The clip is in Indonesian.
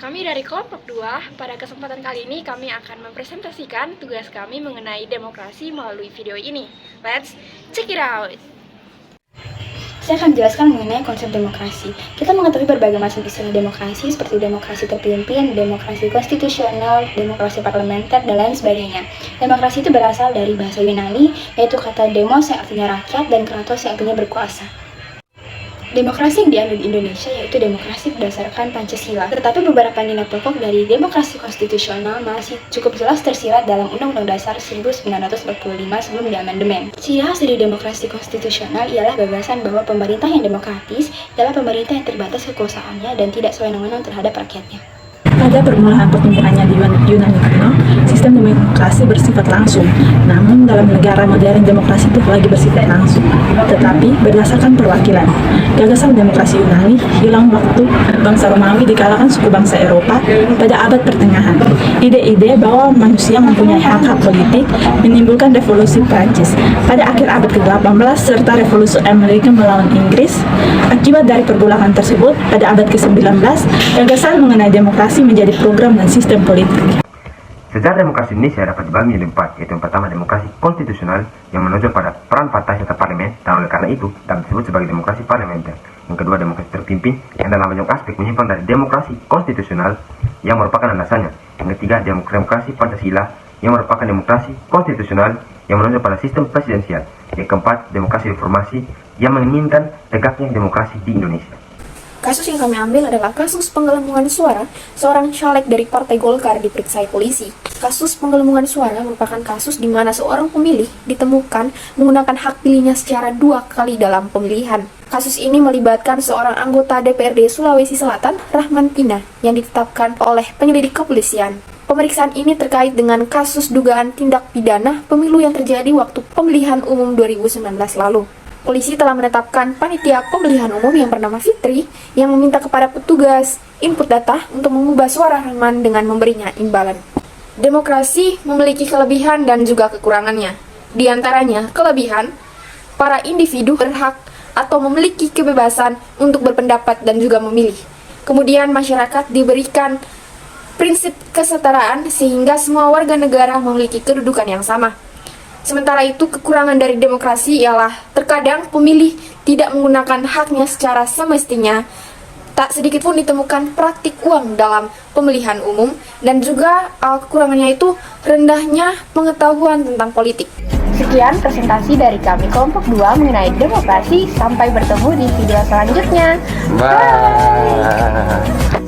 Kami dari kelompok 2, pada kesempatan kali ini kami akan mempresentasikan tugas kami mengenai demokrasi melalui video ini. Let's check it out! Saya akan jelaskan mengenai konsep demokrasi. Kita mengetahui berbagai macam istilah demokrasi seperti demokrasi terpimpin, demokrasi konstitusional, demokrasi parlementer, dan lain sebagainya. Demokrasi itu berasal dari bahasa Yunani, yaitu kata demos yang artinya rakyat dan kratos yang artinya berkuasa. Demokrasi yang dianut di Indonesia yaitu demokrasi berdasarkan Pancasila. Tetapi beberapa nilai pokok dari demokrasi konstitusional masih cukup jelas tersirat dalam Undang-Undang Dasar 1945 sebelum diamandemen. Ciri khas dari demokrasi konstitusional ialah gagasan bahwa pemerintah yang demokratis adalah pemerintah yang terbatas kekuasaannya dan tidak sewenang-wenang terhadap rakyatnya. Pada permulaan pertumbuhannya di Yunani kuno, sistem demokrasi bersifat langsung. Namun dalam negara modern demokrasi tidak lagi bersifat langsung, tetapi berdasarkan perwakilan. Gagasan demokrasi Yunani hilang waktu bangsa Romawi dikalahkan suku bangsa Eropa pada abad pertengahan. Ide-ide bahwa manusia mempunyai hak-hak politik menimbulkan revolusi Prancis pada akhir abad ke-18 serta revolusi Amerika melawan Inggris. Akibat dari pergolakan tersebut, pada abad ke-19, gagasan mengenai demokrasi menjadi program dan sistem politik. Sejarah demokrasi Indonesia dapat dibagi menjadi 4, yaitu yang pertama demokrasi konstitusional yang menonjol pada peran partai serta parlemen, dan oleh karena itu dapat disebut sebagai demokrasi parlementer. Yang kedua demokrasi terpimpin yang dalam banyak aspek menyimpang dari demokrasi konstitusional yang merupakan landasannya. Yang ketiga demokrasi Pancasila yang merupakan demokrasi konstitusional yang menonjol pada sistem presidensial. Yang keempat demokrasi reformasi yang menginginkan tegaknya demokrasi di Indonesia. Kasus yang kami ambil adalah kasus penggelembungan suara seorang caleg dari Partai Golkar diperiksa polisi. Kasus penggelembungan suara merupakan kasus di mana seorang pemilih ditemukan menggunakan hak pilihnya secara 2 kali dalam pemilihan. Kasus ini melibatkan seorang anggota DPRD Sulawesi Selatan, Rahman Pina, yang ditetapkan oleh penyelidik kepolisian. Pemeriksaan ini terkait dengan kasus dugaan tindak pidana pemilu yang terjadi waktu pemilihan umum 2019 lalu. Polisi telah menetapkan panitia pemilihan umum yang bernama Fitri yang meminta kepada petugas input data untuk mengubah suara Rahman dengan memberinya imbalan. Demokrasi memiliki kelebihan dan juga kekurangannya. Di antaranya, kelebihan, para individu berhak atau memiliki kebebasan untuk berpendapat dan juga memilih. Kemudian masyarakat diberikan prinsip kesetaraan sehingga semua warga negara memiliki kedudukan yang sama. Sementara itu, kekurangan dari demokrasi ialah terkadang pemilih tidak menggunakan haknya secara semestinya. Tak sedikit pun ditemukan praktik uang dalam pemilihan umum, dan juga kekurangannya itu rendahnya pengetahuan tentang politik. Sekian presentasi dari kami kelompok 2 mengenai demokrasi. Sampai bertemu di video selanjutnya. Bye.